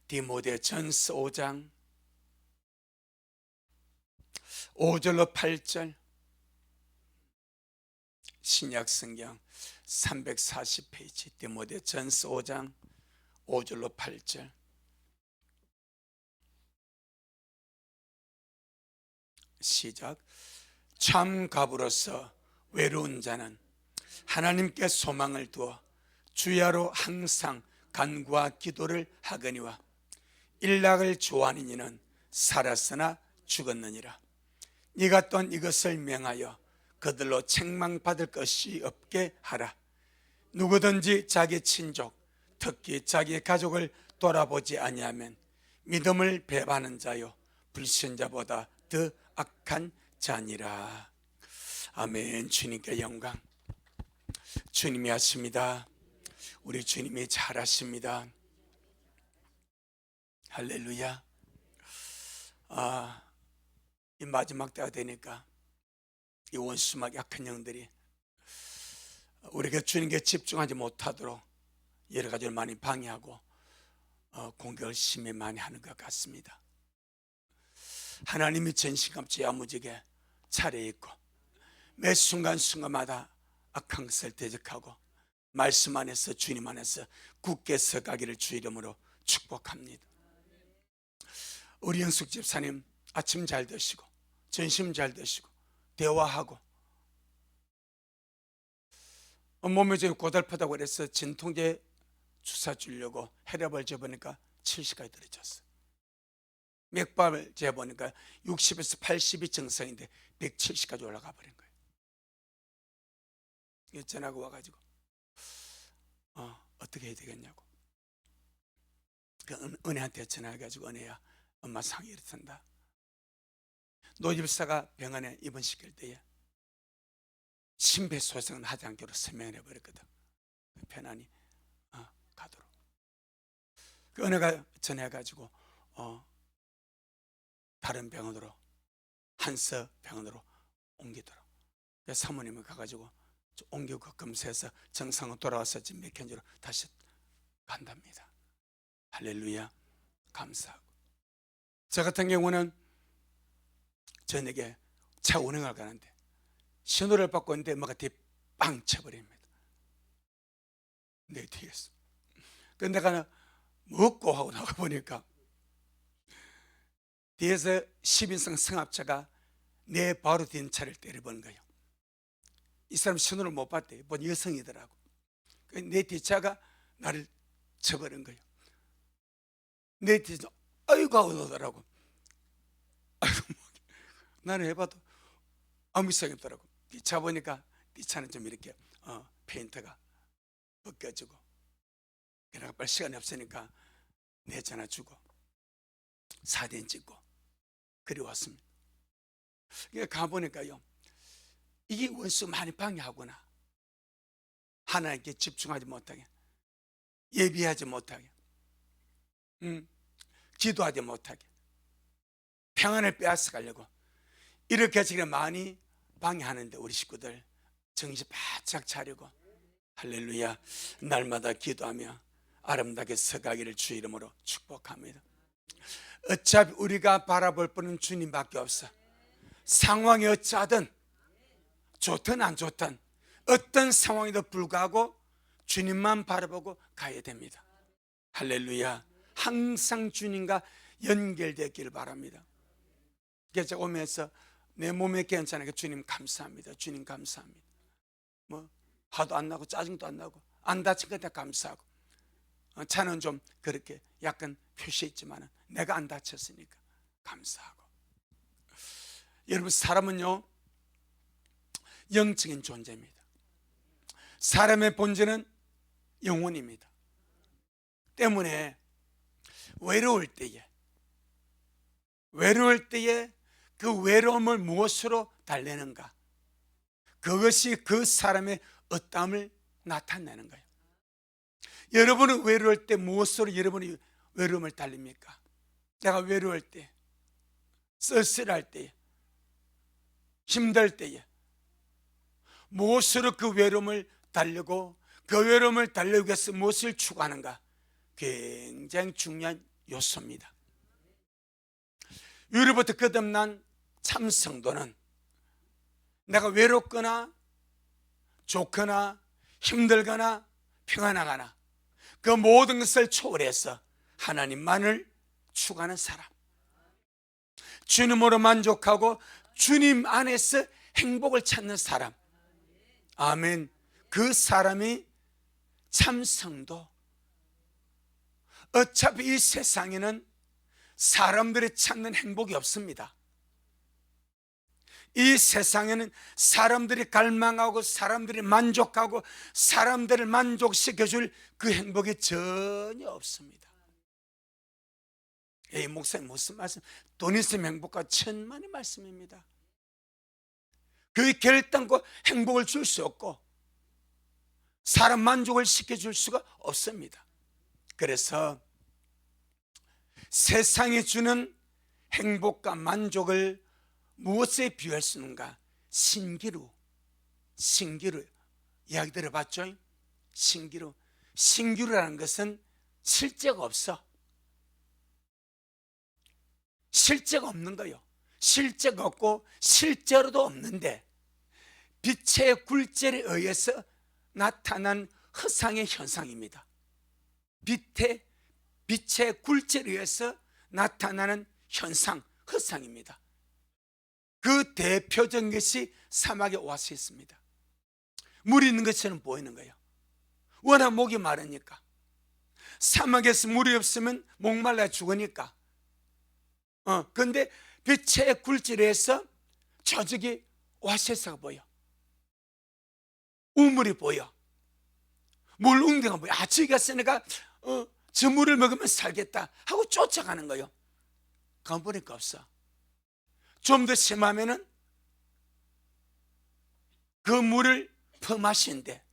디모데전서 5장 5절로 8절, 신약성경 340페이지 디모데전서 5장 5절로 8절. 시작. 참 갑으로서 외로운 자는 하나님께 소망을 두어 주야로 항상 간구와 기도를 하거니와 일락을 좋아하는 이는 살았으나 죽었느니라. 네가 또한 이것을 명하여 그들로 책망받을 것이 없게 하라. 누구든지 자기 친족, 특히 자기 가족을 돌아보지 아니하면 믿음을 배반하는 자요 불신자보다 더 악한 자니라. 아멘. 주님께 영광. 주님이 하십니다. 우리 주님이 잘하십니다. 할렐루야. 이 마지막 때가 되니까 이 원수막 약한 영들이 우리가 주님께 집중하지 못하도록 여러 가지를 많이 방해하고 공격을 심히 많이 하는 것 같습니다. 하나님이 전신갑주에 야무지게 차려입고 매 순간순간마다 악한 것을 대적하고 말씀 안에서 주님 안에서 굳게 서가기를 주 이름으로 축복합니다. 우리 영숙 집사님 아침 잘 드시고 점심 잘 드시고 대화하고 몸에 좀 고달프다고 그래서 진통제 주사 주려고 혈압을 재보니까 70까지 떨어졌어요. 맥박을 재보니까 60에서 80이 정상인데 170까지 올라가 버린 거예요. 전화가 와가지고 어떻게 해야 되겠냐고. 은혜한테 전화해가지고 은혜야 엄마 상이 이렇단다. 노집사가 병원에 입원시킬 때에 심폐소생은 하지 않기로 서명해 버렸거든. 편안히 가도록. 그 은혜가 전해가지고 다른 병원으로 한서 병원으로 옮기도록. 사모님이 가가지고 옮기고 검사해서 정상으로 돌아와서 지금 맥현지로 다시 간답니다. 할렐루야. 감사하고. 저 같은 경우는 저녁에 차 운행을 가는데 신호를 받고 있는데 뭐가 뒤에 빵 쳐버립니다. 내 뒤에서. 근데 내가 먹고 하고 나가보니까 뒤에서 10인승 승합차가 내 바로 뒤인 차를 때려버린 거예요. 이 사람 신호를 못 봤대. 본 여성이더라고. 내 뒷차가 나를 쳐버린 거예요. 내 뒤에서 아이고 하고 오더라고. 아이고, 나는 해봐도 아무 이상이 없더라고. 차 보니까 뒷차는 좀 이렇게 페인트가 벗겨지고. 내가 빨리 시간이 없으니까 내 전화 주고 사진 찍고 그리 왔습니다. 가보니까요, 이게 원수 많이 방해하구나. 하나님께 집중하지 못하게, 예비하지 못하게, 기도하지 못하게, 평안을 빼앗아 가려고 이렇게 지금 많이 방해하는데 우리 식구들 정신 바짝 차리고 할렐루야 날마다 기도하며 아름답게 서가기를 주 이름으로 축복합니다. 어차피 우리가 바라볼 분은 주님밖에 없어. 상황이 어찌하든 좋든 안 좋든 어떤 상황에도 불구하고 주님만 바라보고 가야 됩니다. 할렐루야. 항상 주님과 연결되기를 바랍니다. 그래서 오면서 내 몸에 괜찮으니까 주님 감사합니다. 주님 감사합니다. 뭐 화도 안 나고 짜증도 안 나고 안 다친 것에 감사하고, 차는 좀 그렇게 약간 표시했지만 내가 안 다쳤으니까 감사하고. 여러분, 사람은요 영적인 존재입니다. 사람의 본질은 영혼입니다. 때문에 외로울 때에 그 외로움을 무엇으로 달래는가, 그것이 그 사람의 어떠함을 나타내는 거예요. 여러분은 외로울 때 무엇으로 여러분이 외로움을 달립니까? 내가 외로울 때, 쓸쓸할 때, 힘들 때에 무엇으로 그 외로움을 달래고 그 외로움을 달래기 위해서 무엇을 추구하는가? 굉장히 중요한 요소입니다. 유리부터 거듭난 참 성도는 내가 외롭거나 좋거나 힘들거나 평안하거나 그 모든 것을 초월해서 하나님만을 추구하는 사람, 주님으로 만족하고 주님 안에서 행복을 찾는 사람, 아멘. 그 사람이 참 성도. 어차피 이 세상에는 사람들이 찾는 행복이 없습니다. 이 세상에는 사람들이 갈망하고 사람들이 만족하고 사람들을 만족시켜줄 그 행복이 전혀 없습니다. 이 목사님 무슨 말씀? 돈 있으면 행복과 천만의 말씀입니다. 그 결단코 행복을 줄 수 없고 사람 만족을 시켜줄 수가 없습니다. 그래서 세상이 주는 행복과 만족을 무엇에 비유할 수 있는가? 신기루 이야기 들어봤죠? 신기루라는 것은 실제가 없어. 실제가 없는 거예요. 실제가 없고 실제로도 없는데 빛의 굴절에 의해서 나타난 허상의 현상입니다. 빛의 굴절에 의해서 나타나는 현상, 허상입니다. 그 대표적인 것이 사막의 오아시스입니다. 물이 있는 것처럼 보이는 거예요. 워낙 목이 마르니까. 사막에서 물이 없으면 목말라 죽으니까. 그런데 빛의 굴절에서 저쪽에 오아시스가 보여. 우물이 보여. 물 웅덩이가 보여. 저기 가서 내가 저 물을 먹으면 살겠다 하고 쫓아가는 거예요. 가보니까 없어. 좀 더 심하면은 그 물을 퍼마신데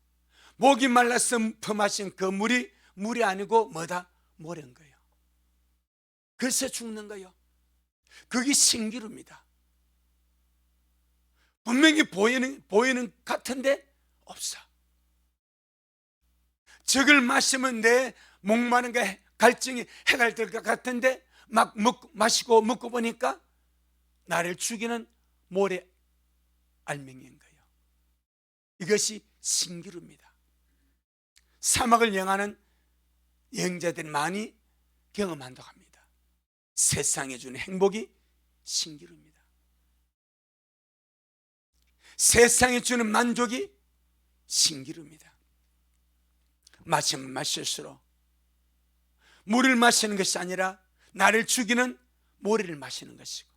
목이 말라서 퍼마신 그 물이 아니고 뭐다? 모래인 거예요. 그래서 죽는 거예요. 그게 신기루입니다. 분명히 보이는 같은데 없어. 저걸 마시면 내 목마른가 갈증이 해갈될 것 같은데 막 마시고 먹고 보니까 나를 죽이는 모래 알맹이인 거예요. 이것이 신기루입니다. 사막을 여행하는 여행자들이 많이 경험한다고 합니다. 세상에 주는 행복이 신기루입니다. 세상에 주는 만족이 신기루입니다. 마시면 마실수록 물을 마시는 것이 아니라 나를 죽이는 모래를 마시는 것이고,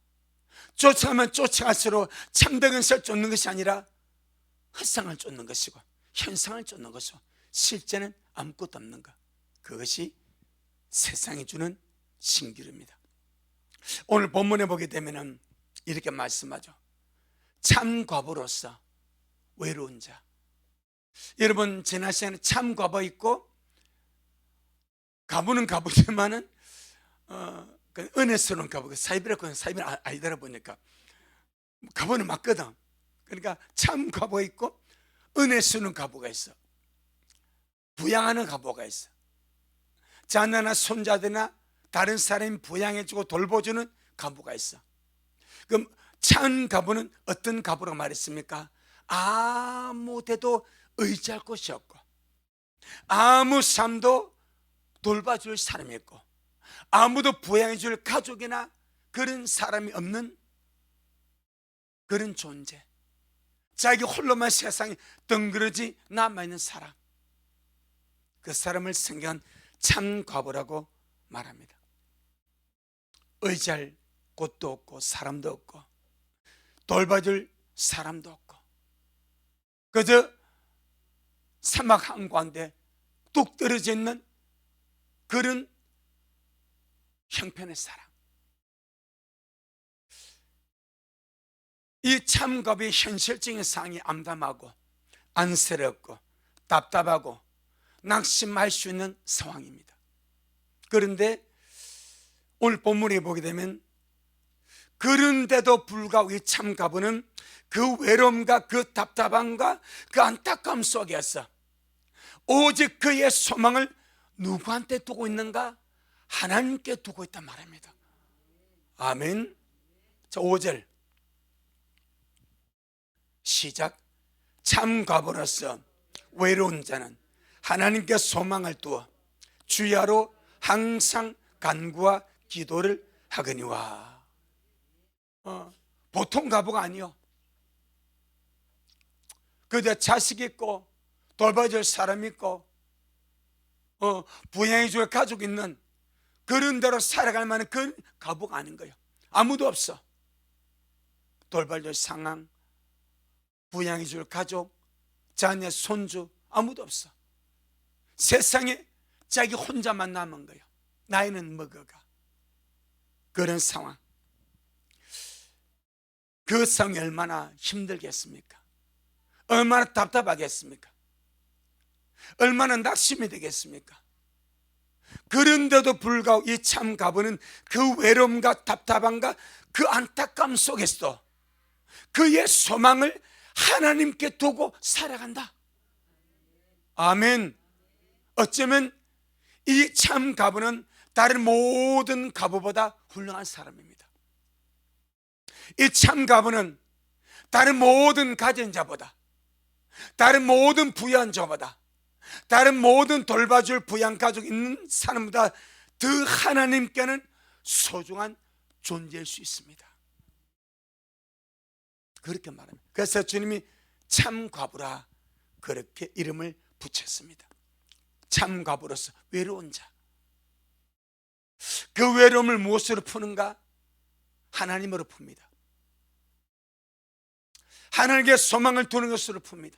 쫓아가면 쫓아갈수록 참된 것을 쫓는 것이 아니라 헛상을 쫓는 것이고 현상을 쫓는 것이고 실제는 아무것도 없는 것, 그것이 세상이 주는 신기루입니다. 오늘 본문에 보게 되면 이렇게 말씀하죠. 참 과부로서 외로운 자. 여러분, 지난 시간에 참 과부 있고 과부는 과부지만은 은혜스러운 과부, 사이비라고 사이비 아니더라 보니까 과부는 맞거든. 그러니까 참 과부가 있고 은혜스러운 과부가 있어. 부양하는 과부가 있어. 자녀나 손자들이나 다른 사람이 부양해주고 돌보주는 과부가 있어. 그럼 참 과부는 어떤 과부라고 말했습니까? 아무 데도 의지할 곳이 없고 아무 삶도 돌봐줄 사람이 없고 아무도 부양해줄 가족이나 그런 사람이 없는 그런 존재, 자기 홀로만 세상에 덩그러지 남아있는 사람, 그 사람을 성경은 참 과부라고 말합니다. 의지할 곳도 없고 사람도 없고 돌봐줄 사람도 없고 그저 사막 한가운데 뚝 떨어져 있는 그런 형편의 사람. 이 참과부의 현실적인 상황이 암담하고 안쓰럽고 답답하고 낙심할 수 있는 상황입니다. 그런데 오늘 본문에 보게 되면 그런데도 불구하고 이 참과부는 그 외로움과 그 답답함과 그 안타까움 속에서 오직 그의 소망을 누구한테 두고 있는가? 하나님께 두고 있단 말입니다. 아멘. 자, 5절 시작. 참 과부로서 외로운 자는 하나님께 소망을 두어 주야로 항상 간구와 기도를 하거니와. 보통 과부가 아니요. 그저 자식 있고 돌봐줄 사람 있고 부양해줄 가족 있는 그런 대로 살아갈 만한 그런 과부가 아닌 거예요. 아무도 없어. 돌봐줄 상황, 부양해줄 가족, 자녀, 손주 아무도 없어. 세상에 자기 혼자만 남은 거예요. 나이는 먹어가. 그런 상황. 그 상황이 얼마나 힘들겠습니까? 얼마나 답답하겠습니까? 얼마나 낙심이 되겠습니까? 그런데도 불구하고 이 참 과부는 그 외로움과 답답함과 그 안타까움 속에서도 그의 소망을 하나님께 두고 살아간다. 아멘. 어쩌면 이 참 과부는 다른 모든 과부보다 훌륭한 사람입니다. 이 참 과부는 다른 모든 가정자보다, 다른 모든 부양자보다, 다른 모든 돌봐줄 부양가족 있는 사람보다 더 하나님께는 소중한 존재일 수 있습니다. 그렇게 말합니다. 그래서 주님이 참 과부라 그렇게 이름을 붙였습니다. 참 과부로서 외로운 자. 그 외로움을 무엇으로 푸는가? 하나님으로 풉니다. 하나님께 소망을 두는 것으로 풉니다.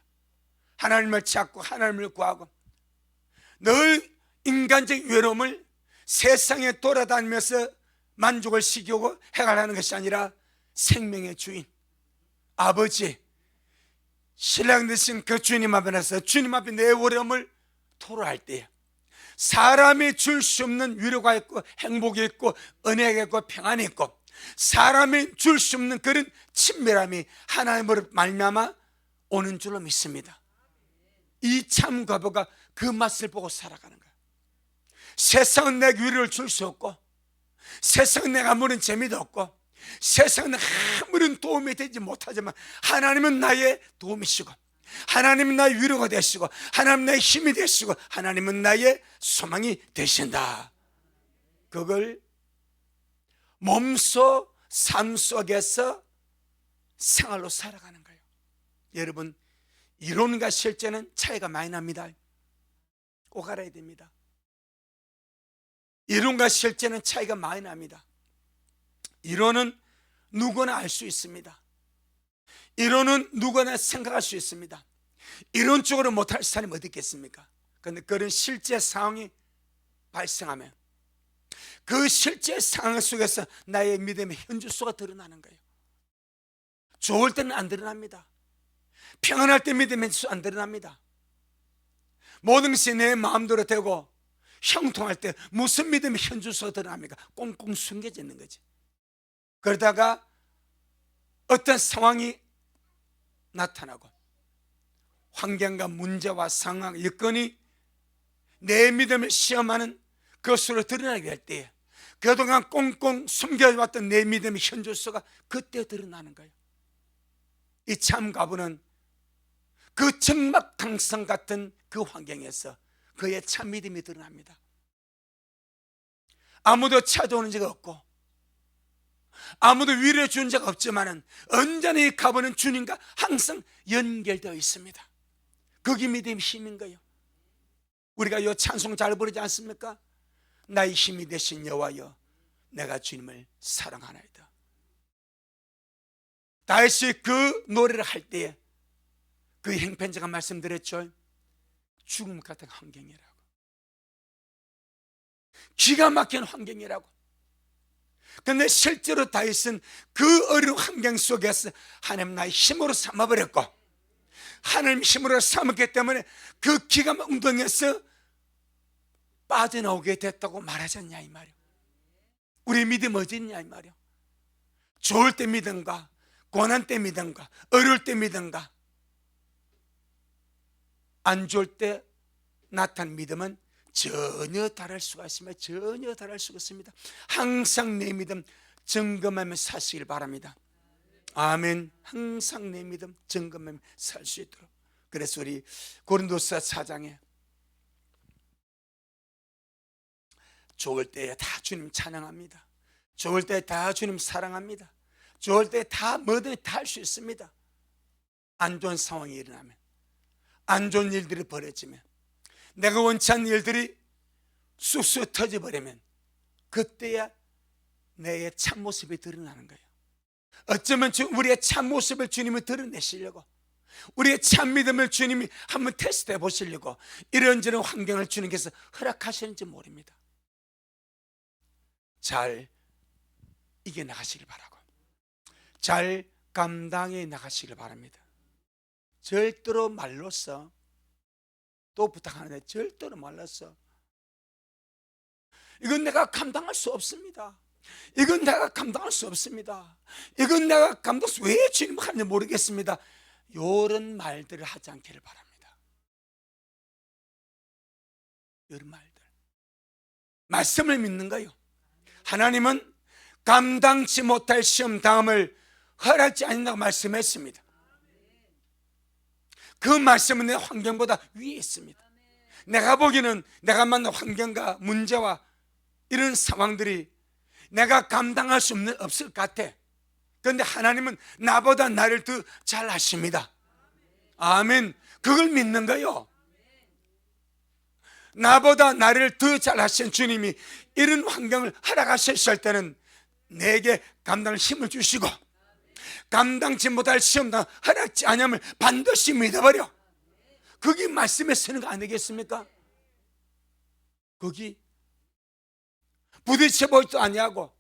하나님을 찾고 하나님을 구하고 늘 인간적 외로움을 세상에 돌아다니면서 만족을 시키고 해결하는 것이 아니라 생명의 주인 아버지 신랑 되신 그 주님 앞에 나서 주님 앞에 내 외로움을 토로할 때에 사람이 줄 수 없는 위로가 있고 행복이 있고 은혜가 있고 평안이 있고 사람이 줄 수 없는 그런 친밀함이 하나님으로 말미암아 오는 줄로 믿습니다. 이 참 과부가 그 맛을 보고 살아가는 거예요. 세상은 내게 위로를 줄 수 없고 세상은 내가 아무런 재미도 없고 세상은 아무런 도움이 되지 못하지만 하나님은 나의 도움이시고 하나님은 나의 위로가 되시고 하나님은 나의 힘이 되시고 하나님은 나의 소망이 되신다. 그걸 몸소 삶 속에서 생활로 살아가는 거예요. 여러분 이론과 실제는 차이가 많이 납니다. 꼭 알아야 됩니다. 이론과 실제는 차이가 많이 납니다. 이론은 누구나 알 수 있습니다. 이론은 누구나 생각할 수 있습니다. 이론적으로 못할 사람이 어디 있겠습니까? 그런데 그런 실제 상황이 발생하면 그 실제 상황 속에서 나의 믿음의 현주소가 드러나는 거예요. 좋을 때는 안 드러납니다. 평안할 때 믿음의 현주소 안 드러납니다. 모든 것이 내 마음대로 되고 형통할 때 무슨 믿음의 현주소가 드러납니까? 꽁꽁 숨겨져 있는 거지. 그러다가 어떤 상황이 나타나고 환경과 문제와 상황, 여건이 내 믿음을 시험하는 것으로 드러나게 될 때에 그동안 꽁꽁 숨겨왔던 내 믿음의 현주소가 그때 드러나는 거예요. 이 참 과부는 그 적막강성 같은 그 환경에서 그의 참 믿음이 드러납니다. 아무도 찾아오는 자가 없고 아무도 위로해 준 자가 없지만은 언제나 이 과부는 주님과 항상 연결되어 있습니다. 그게 믿음의 힘인 거예요. 우리가 이 찬송 잘 부르지 않습니까? 나의 힘이 되신 여호와여 내가 주님을 사랑하나이다. 다윗이 그 노래를 할 때에 그 행편자가 말씀드렸죠. 죽음 같은 환경이라고, 기가 막힌 환경이라고. 그런데 실제로 다윗은 그 어려운 환경 속에서 하나님 나의 힘으로 삼아버렸고 하나님 힘으로 삼았기 때문에 그 기가 막힌 웅덩이에서 빠져나오게 됐다고 말하지 않냐 이 말이에요. 우리 믿음 어디 있냐 이 말이에요. 좋을 때 믿음과 고난 때 믿음과 어려울 때 믿음과 안 좋을 때 나타난 믿음은 전혀 다를 수가 있습니다. 전혀 다를 수가 있습니다. 항상 내 믿음 점검하며 사시길 바랍니다. 아멘. 항상 내 믿음 점검하며 살 수 있도록. 그래서 우리 고린도서 4장에 좋을 때에 다 주님 찬양합니다. 좋을 때에 다 주님 사랑합니다. 좋을 때에 다 뭐든 다 할 수 있습니다. 안 좋은 상황이 일어나면, 안 좋은 일들이 벌어지면, 내가 원치 않는 일들이 쑥쑥 터져버리면 그때야 내 참모습이 드러나는 거예요. 어쩌면 우리의 참모습을 주님이 드러내시려고, 우리의 참믿음을 주님이 한번 테스트해 보시려고 이런저런 환경을 주님께서 허락하시는지 모릅니다. 잘 이겨나가시길 바라고, 잘 감당해 나가시길 바랍니다. 절대로 말로써, 또 부탁하는데 절대로 말로써 이건 내가 감당할 수 없습니다, 이건 내가 감당할 수 없습니다, 이건 내가 감당할 수, 왜 주님 하는지 모르겠습니다, 이런 말들을 하지 않기를 바랍니다. 이런 말들, 말씀을 믿는 거예요. 하나님은 감당치 못할 시험 당함을 허락지 않는다고 말씀했습니다. 그 말씀은 내 환경보다 위에 있습니다. 내가 보기에는 내가 만난 환경과 문제와 이런 상황들이 내가 감당할 수 없을 것 같아. 그런데 하나님은 나보다 나를 더 잘 아십니다. 아멘. 그걸 믿는 거요. 나보다 나를 더 잘 아신 주님이 이런 환경을 허락하셨을 때는 내게 감당할 힘을 주시고, 감당치 못할 시험당 허락지 않음을 반드시 믿어버려. 그게 말씀에 쓰는 거 아니겠습니까? 거기 부딪혀 보지도 아니하고,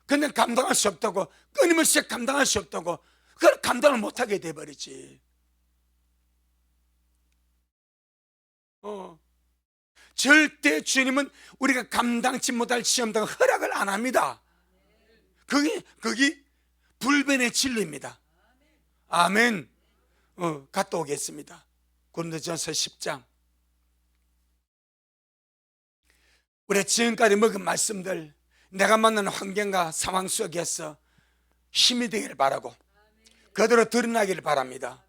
근데 감당할 수 없다고, 끊임없이 감당할 수 없다고, 그걸 감당을 못하게 돼버리지. 절대 주님은 우리가 감당치 못할 시험당 허락을 안 합니다. 그게 불변의 진리입니다. 아멘. 갔다 오겠습니다. 고린도전서 10장. 우리 지금까지 먹은 말씀들, 내가 만나는 환경과 상황 속에서 힘이 되기를 바라고 그대로 드러나기를 바랍니다.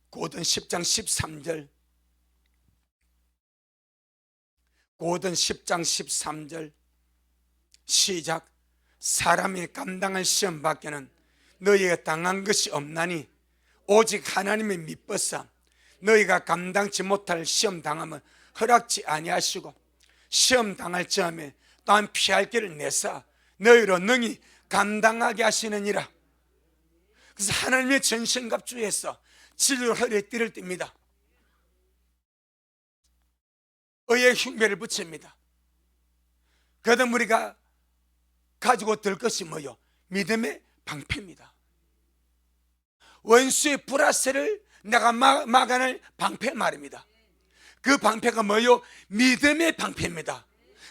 고든 10장 13절, 고든 10장 13절 시작. 사람이 감당할 시험 밖에는 너희가 당한 것이 없나니 오직 하나님의 미법사 너희가 감당치 못할 시험 당함을 허락지 아니하시고 시험 당할 점에 또한 피할 길을 내사 너희로 능히 감당하게 하시느니라. 그래서 하나님의 전신갑주에서 진리로 허리에 띠를 띱니다. 의의 흉배를 붙입니다. 그다음 우리가 가지고 들 것이 뭐요? 믿음의 방패입니다. 원수의 불화세를 내가 막아낼 방패 말입니다. 그 방패가 뭐요? 믿음의 방패입니다.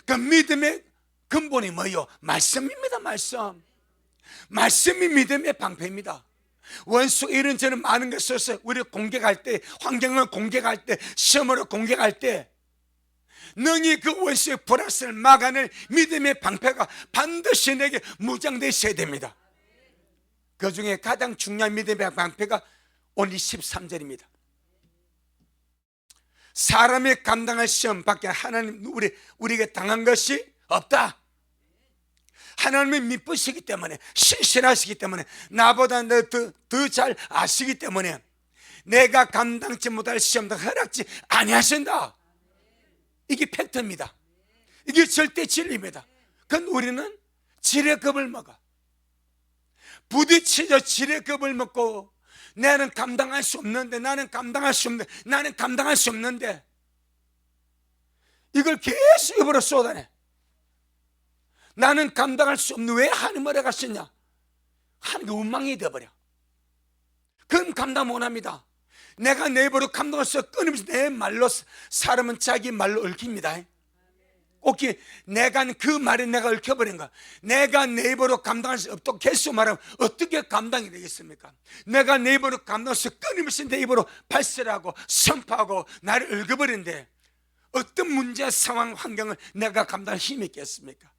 그 믿음의 근본이 뭐요? 말씀입니다. 말씀이 믿음의 방패입니다. 원수 이런저런 많은 것을 우리 공격할 때, 환경을 공격할 때, 시험으로 공격할 때 능히 그 원수의 불화세를 막아낼 믿음의 방패가 반드시 내게 무장되어 있어야 됩니다. 그 중에 가장 중요한 믿음의 방패가 오늘 13절입니다. 사람이 감당할 시험 밖에 하나님 우리에게 당한 것이 없다. 하나님이 미쁘시기 때문에, 신실하시기 때문에, 나보다 더 잘 아시기 때문에 내가 감당치 못할 시험도 허락지 아니하신다. 이게 팩트입니다. 이게 절대 진리입니다. 그건 우리는 지뢰급을 먹어. 부딪히죠. 지뢰급을 먹고 나는 감당할 수 없는데, 나는 감당할 수 없는데 이걸 계속 입으로 쏟아내. 나는 감당할 수 없는데 왜 하나님을 허락하셨냐? 하나님이 원망이 되어버려. 그건 감당 못합니다. 내가 내 입으로 감당할 수 없어 끊임없이 내 말로, 사람은 자기 말로 얽힙니다. 꼭 내가 그 말에 내가 얽혀버린 거야. 내가 내 입으로 감당할 수 없다고 계속 말하면 어떻게 감당이 되겠습니까? 내가 내 입으로 감당할 수 없어 끊임없이 내 입으로 발설하고 선포하고 나를 얽어버린데 어떤 문제, 상황, 환경을 내가 감당할 힘이 있겠습니까?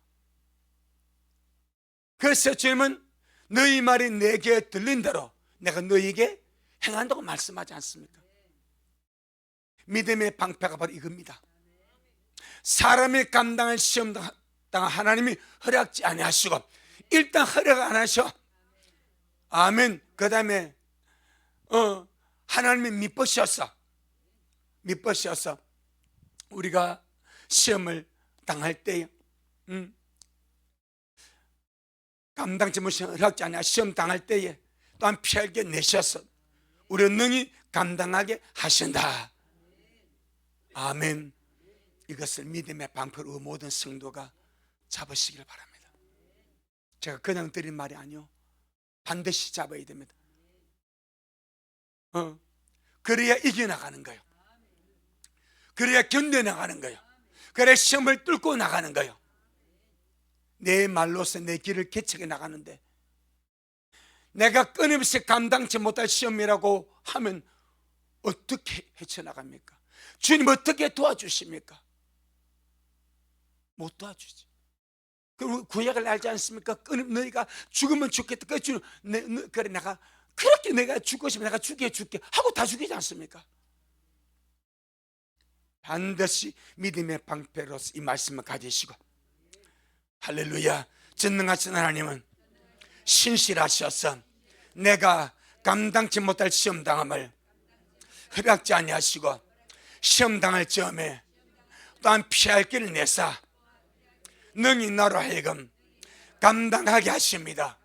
그래서 주님은 너희 말이 내게 들린 대로 내가 너희에게 행한다고 말씀하지 않습니까? 믿음의 방패가 바로 이겁니다. 사람이 감당할 시험 당 하나님이 허락지 아니하시고 일단 허락 안 하셔. 아멘. 그 다음에 하나님이 믿으셔서 우리가 시험을 당할 때 감당치 못한 허락지 아니하 시험 당할 때에 또한 피할 게 내셔서 우리 능히 감당하게 하신다. 아멘. 이것을 믿음의 방패로 모든 성도가 잡으시길 바랍니다. 제가 그냥 드린 말이 아니요, 반드시 잡아야 됩니다. 그래야 이겨나가는 거예요. 그래야 견뎌나가는 거예요. 그래야 시험을 뚫고 나가는 거예요. 내 말로서 내 길을 개척해 나가는데 내가 끊임없이 감당치 못할 시험이라고 하면 어떻게 헤쳐나갑니까? 주님 어떻게 도와주십니까? 못 도와주지. 그리고 구약을 알지 않습니까? 너희가 죽으면 죽겠다. 그래 내가 그렇게 내가 죽고 싶으면 내가 죽게 하고 다 죽이지 않습니까? 반드시 믿음의 방패로서 이 말씀을 가지시고, 할렐루야. 전능하신 하나님은 신실하셔서 내가 감당치 못할 시험당함을 허락지 아니하시고 시험당할 점에 또한 피할 길을 내사 능히 나로 하여금 감당하게 하십니다.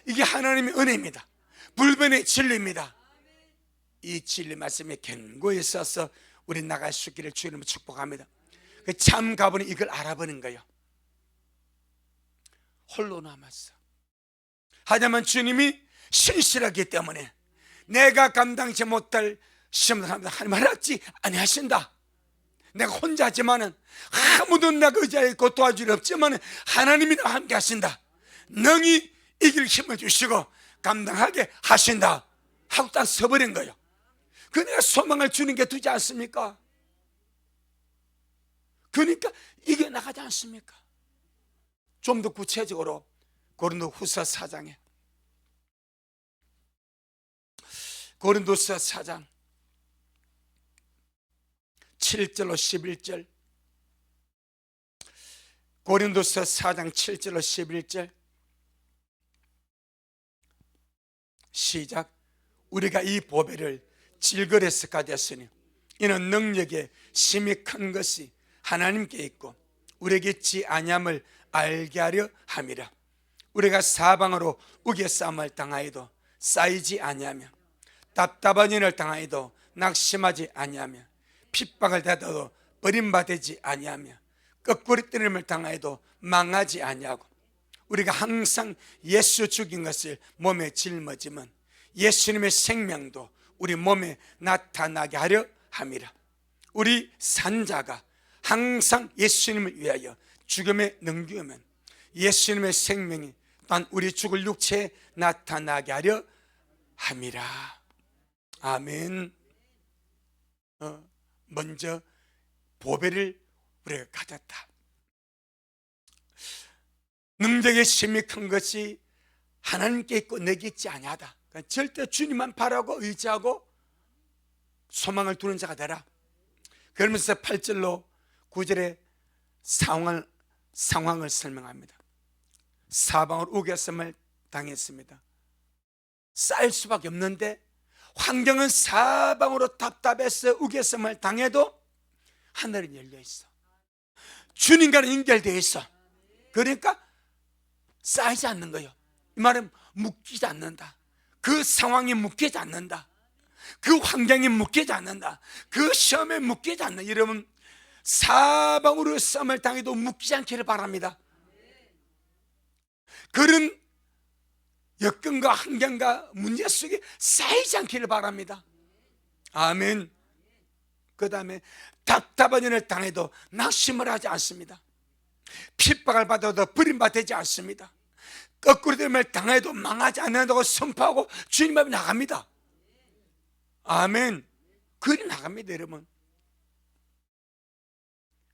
이게 하나님의 은혜입니다. 불변의 진리입니다. 이 진리 말씀에 견고히 있어서 우리 나갈 수 있기를 주님을 축복합니다. 참 가보니 이걸 알아보는 거예요. 홀로 남았어. 하지만 주님이 신실하기 때문에 내가 감당치 못할 시험을 하나님 허락지 아니하신다. 내가 혼자 하지만은 아무도 나가 의지하여 있고 도와줄 없지만은 하나님이 나와 함께 하신다. 능히 이길 힘을 주시고 감당하게 하신다 하고 딱 서버린 거예요. 그 내가 소망을 주님께 두지 않습니까? 그러니까 이겨나가지 않습니까? 좀 더 구체적으로 고린도후서 4장에, 고린도서 4장 7절로 11절, 고린도서 4장 7절로 11절 시작. 우리가 이 보배를 질거려서 가졌으니 이는 능력의 심히 큰 것이 하나님께 있고 우리에게 있지 아니함을 알게 하려 함이라. 우리가 사방으로 우겨싸움을 당하여도 쌓이지 아니하며 답답한 일을 당하여도 낙심하지 아니하며 핍박을 받아도 버림받지 아니하며 거꾸로 때림을 당하여도 망하지 아니하고 우리가 항상 예수 죽인 것을 몸에 짊어지면 예수님의 생명도 우리 몸에 나타나게 하려 함이라. 우리 산자가 항상 예수님을 위하여 죽음에 넘기면 예수님의 생명이 또한 우리 죽을 육체에 나타나게 하려 함이라. 아멘. 먼저 보배를 우리가 가졌다. 능력의 심이 큰 것이 하나님께 있고 내게 있지 아니하다. 그러니까 절대 주님만 바라고 의지하고 소망을 두는 자가 되라. 그러면서 8절로 9절에 상황을 설명합니다. 사방으로 우겨섬을 당했습니다. 쌓일 수밖에 없는데 환경은 사방으로 답답해서 우겨섬을 당해도 하늘은 열려 있어. 주님과는 연결되어 있어. 그러니까 쌓이지 않는 거예요. 이 말은 묶이지 않는다. 그 상황이 묶이지 않는다. 그 환경이 묶이지 않는다. 그 시험에 묶이지 않는다. 여러분 사방으로 싸움을 당해도 묶이지 않기를 바랍니다. 그런 여건과 환경과 문제 속에 쌓이지 않기를 바랍니다. 아멘. 그 다음에 답답한 일을 당해도 낙심을 하지 않습니다. 핍박을 받아도 버림받지 않습니다. 거꾸로 되면 당해도 망하지 않는다고 선포하고 주님 앞에 나갑니다. 아멘. 그리 나갑니다. 여러분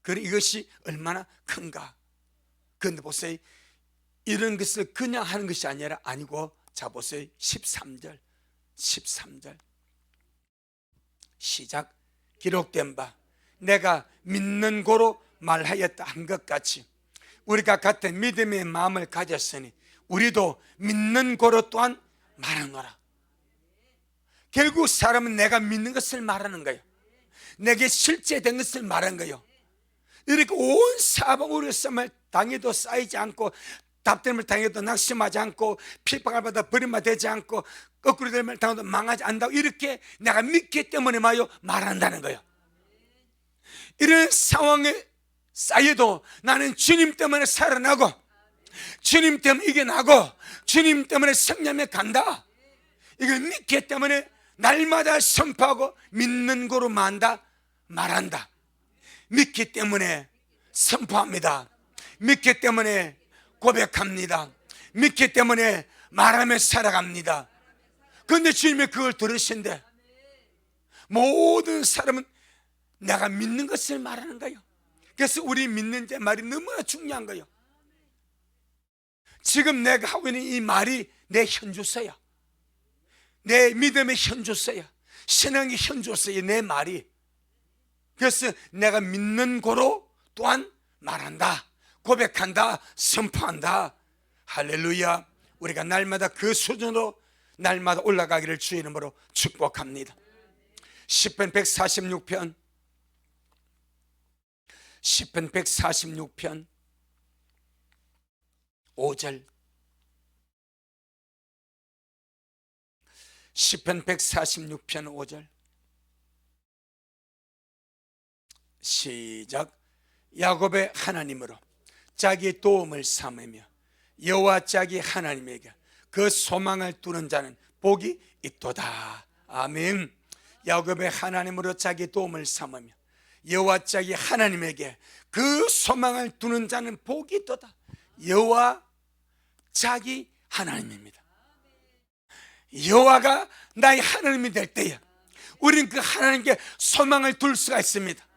그럼 이것이 얼마나 큰가. 그런데 보세요, 이런 것을 그냥 하는 것이 아니고, 자 보세요, 13절 시작. 기록된 바 내가 믿는 고로 말하였다 한 것 같이 우리가 같은 믿음의 마음을 가졌으니 우리도 믿는 고로 또한 말하노라. 결국 사람은 내가 믿는 것을 말하는 거예요. 내게 실제된 것을 말하는 거예요. 이렇게 온 사방으로 삶을 당해도 쌓이지 않고, 답됨을 당해도 낙심하지 않고, 핍박을 받아 버림받지 않고, 거꾸로 됨을 당해도 망하지 않는다고, 이렇게 내가 믿기 때문에 말한다는 거예요. 이런 상황에 쌓여도 나는 주님 때문에 살아나고, 주님 때문에 이겨나고, 주님 때문에 승리하며 간다. 이걸 믿기 때문에 날마다 선포하고 믿는 거로 말한다. 믿기 때문에 선포합니다. 믿기 때문에 고백합니다. 믿기 때문에 말하며 살아갑니다. 그런데 주님이 그걸 들으신데, 모든 사람은 내가 믿는 것을 말하는 거예요. 그래서 우리 믿는 제 말이 너무나 중요한 거예요. 지금 내가 하고 있는 이 말이 내 현주소야. 내 믿음의 현주소야. 신앙의 현주소야, 내 말이. 그래서 내가 믿는 고로 또한 말한다, 고백한다, 선포한다. 할렐루야. 우리가 날마다 그 수준으로 날마다 올라가기를 주의 이름으로 축복합니다. 시편 146편 5절. 시편 146편 5절 시작. 야곱의 하나님으로 자기 도움을 삼으며 여호와 자기 하나님에게 그 소망을 두는 자는 복이 있도다. 아멘. 야곱의 하나님으로 자기 도움을 삼으며 여호와 자기 하나님에게 그 소망을 두는 자는 복이 있도다. 여호와 자기 하나님입니다. 여호와가 나의 하나님이 될 때에 우리는 그 하나님께 소망을 둘 수가 있습니다.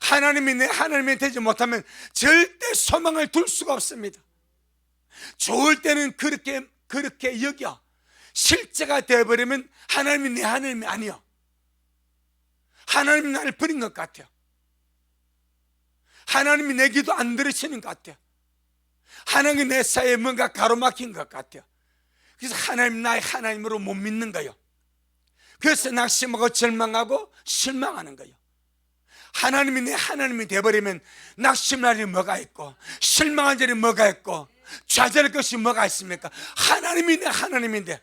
하나님이 내 하나님이 되지 못하면 절대 소망을 둘 수가 없습니다. 좋을 때는 그렇게 여겨. 실제가 되어버리면 하나님이 내 하나님이 아니요. 하나님이 나를 버린 것 같아요. 하나님이 내 기도 안 들으시는 것 같아요. 하나님이 내 사이에 뭔가 가로막힌 것 같아요. 그래서 하나님 나의 하나님으로 못 믿는 거예요. 그래서 낙심하고 절망하고 실망하는 거예요. 하나님이 내 하나님이 되어버리면 낙심할 일이 뭐가 있고, 실망할 일이 뭐가 있고, 좌절할 것이 뭐가 있습니까? 하나님이 내 하나님인데.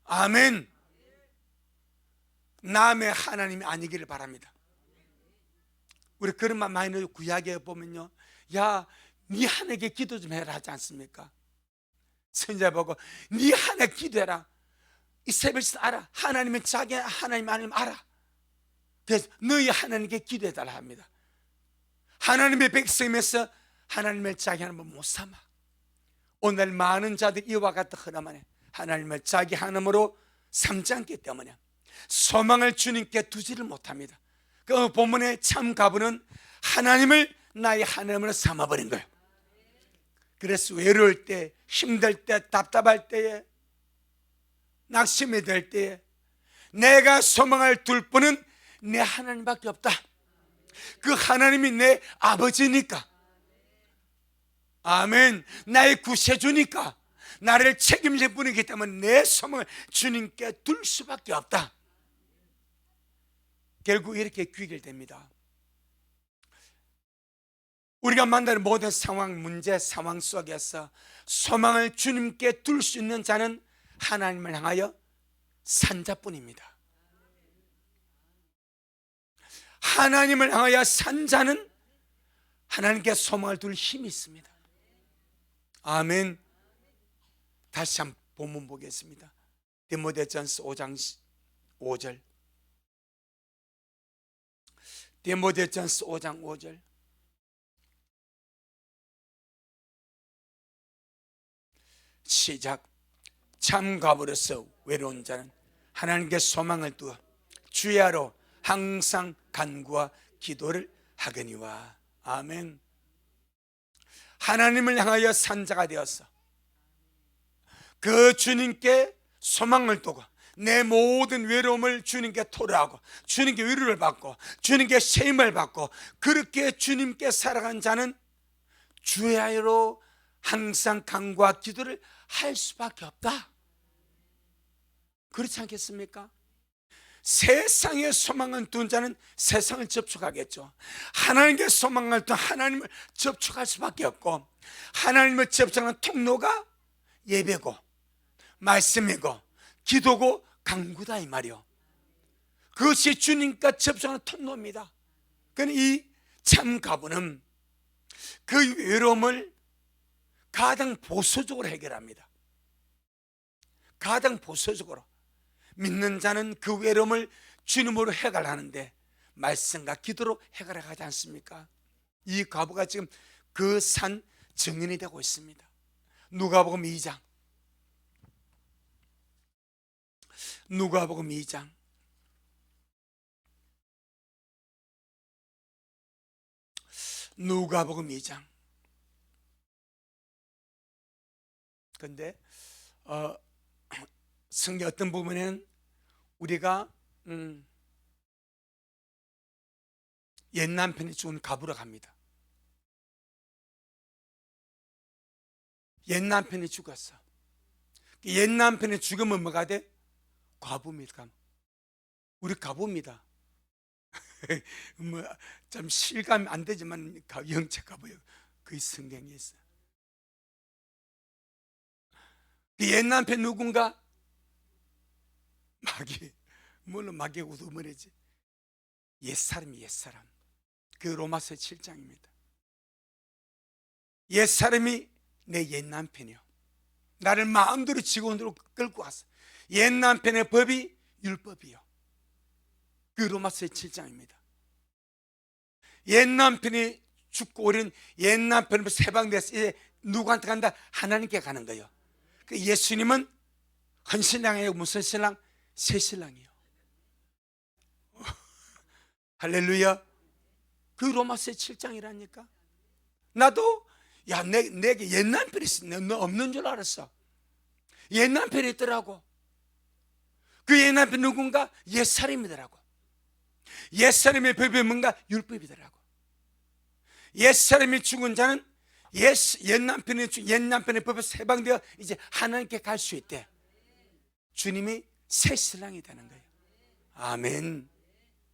아멘. 남의 하나님이 아니기를 바랍니다. 우리 그런 말 많이 넣어요. 구약에 보면요, 야, 네 하나님께 기도 좀 해라 하지 않습니까? 선지자 보고 네 하나님께 기도해라. 이세벨스 알아. 하나님은 자기 하나님 아니면 알아. 그래서 너희 하나님께 기도해달라 합니다. 하나님의 백성이면서 하나님을 자기 하나님을 못 삼아. 오늘 많은 자들이 이와 같은 흐름만에 하나님을 자기 하나님으로 삼지 않기 때문에 소망을 주님께 두지를 못합니다. 그 본문의 참 가부는 하나님을 나의 하나님으로 삼아버린 거예요. 그래서 외로울 때, 힘들 때, 답답할 때에, 낙심이 될 때에 내가 소망을 둘 분은 내 하나님밖에 없다. 그 하나님이 내 아버지니까, 아멘, 나의 구세주니까, 나를 책임질 분이기 때문에 내 소망을 주님께 둘 수밖에 없다. 결국 이렇게 귀결됩니다. 우리가 만나는 모든 상황, 문제, 상황 속에서 소망을 주님께 둘 수 있는 자는 하나님을 향하여 산 자뿐입니다. 하나님을 향하여 산 자는 하나님께 소망을 둘 힘이 있습니다. 아멘. 다시 한번 본문 보겠습니다. 디모데전서 5장 5절. 디모데전서 5장 5절. 시작. 참 가버려서 외로운 자는 하나님께 소망을 두어 주야로 항상 간구와 기도를 하거니와. 아멘. 하나님을 향하여 산 자가 되어서 그 주님께 소망을 두고 내 모든 외로움을 주님께 토로하고 주님께 위로를 받고 주님께 세임을 받고 그렇게 주님께 살아간 자는 주야로 항상 간구와 기도를 할 수밖에 없다. 그렇지 않겠습니까? 세상의 소망을 둔 자는 세상을 접촉하겠죠. 하나님께 소망을 둔 하나님을 접촉할 수밖에 없고, 하나님을 접촉하는 통로가 예배고 말씀이고 기도고 간구다 이 말이요. 그것이 주님과 접촉하는 통로입니다. 그러니 이 참 가부는 그 외로움을 가장 보수적으로 해결합니다. 가장 보수적으로. 믿는 자는 그 외로움을 주님으로 해결하는데 말씀과 기도로 해결해 가지 않습니까? 이 과부가 지금 그 산 증인이 되고 있습니다. 누가복음 2장, 누가복음 2장 누가복음 2장. 근데 성경 어떤 부분에는 우리가 옛 남편이 죽은 과부로 갑니다. 옛 남편이 죽었어. 옛 남편이 죽으면 뭐가 돼? 과부입니다. 우리 과부입니다. 뭐 좀 실감이 안 되지만 영적 과부예요. 그 성경에 있어. 옛 남편 누군가? 마귀. 물론 마귀의 우두머리지. 옛사람이 옛사람. 그 로마서 7장입니다. 옛사람이 내 옛 남편이요. 나를 마음대로 직원으로 끌고 왔어. 옛 남편의 법이 율법이요. 그 로마서 7장입니다. 옛 남편이 죽고 우리는 옛 남편으로 세방돼서 이제 누구한테 간다? 하나님께 가는 거예요. 그 예수님은 헌신랑이에요. 무슨 신랑? 새 신랑이에요. 할렐루야. 그 로마서 7장이라니까. 나도 야 내게 옛 남편이 있어. 너 없는 줄 알았어. 옛 남편이 있더라고. 그 옛 남편 누군가? 옛사람이더라고. 옛사람의 법이 뭔가? 율법이더라고. 옛사람이 죽은 자는 옛 남편의 법에 해방되어 이제 하나님께 갈 수 있대. 주님이 새 신랑이 되는 거예요. 아멘.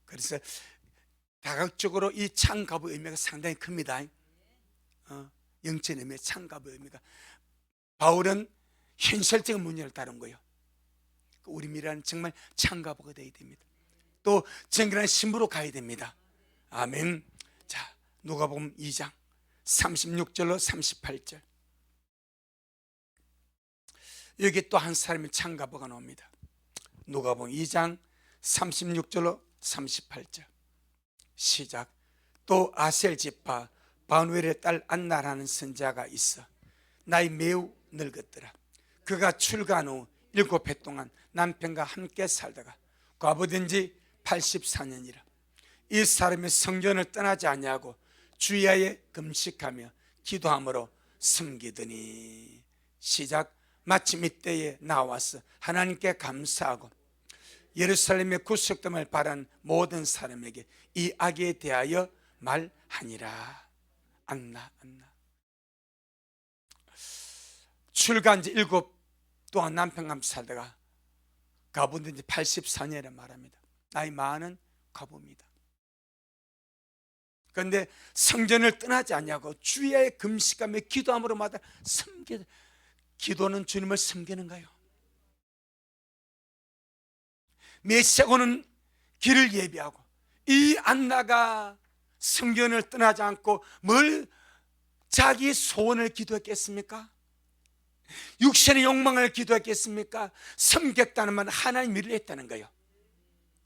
그래서 다각적으로 이 창가부의 의미가 상당히 큽니다. 영적인 의미, 창가부의 의미가. 바울은 현실적인 문제를 다룬 거예요. 우리 미래는 정말 창가부가 되어야 됩니다. 또 정결한 신부로 가야 됩니다. 아멘. 자, 누가복음 2장 36절로 38절. 여기 또 한 사람의 창가부가 나옵니다. 누가복음 2장 36절로 38절. 시작. 또 아셀 지파 바누엘의 딸 안나라는 선자가 있어 나이 매우 늙었더라. 그가 출가한 후 7해 동안 남편과 함께 살다가 과부된 지 84년이라. 이 사람이 성전을 떠나지 아니하고 주야에 금식하며 기도함으로 섬기더니. 시작. 마침 이때에 나와서 하나님께 감사하고 예루살렘의 구속됨을 바란 모든 사람에게 이 악에 대하여 말하니라. 안나. 출가한 지 7 동안 남편과 함께 살다가 과부된 지 84년이라 말합니다. 나이 많은 과부입니다. 그런데 성전을 떠나지 않냐고 주야에 금식하며 기도함으로마다 기도는 주님을 섬기는 거예요. 메시아 오는 길을 예비하고 이 안나가 성전을 떠나지 않고 뭘 자기 소원을 기도했겠습니까? 육신의 욕망을 기도했겠습니까? 섬겼다는 말은 하나님 일을 했다는 거예요.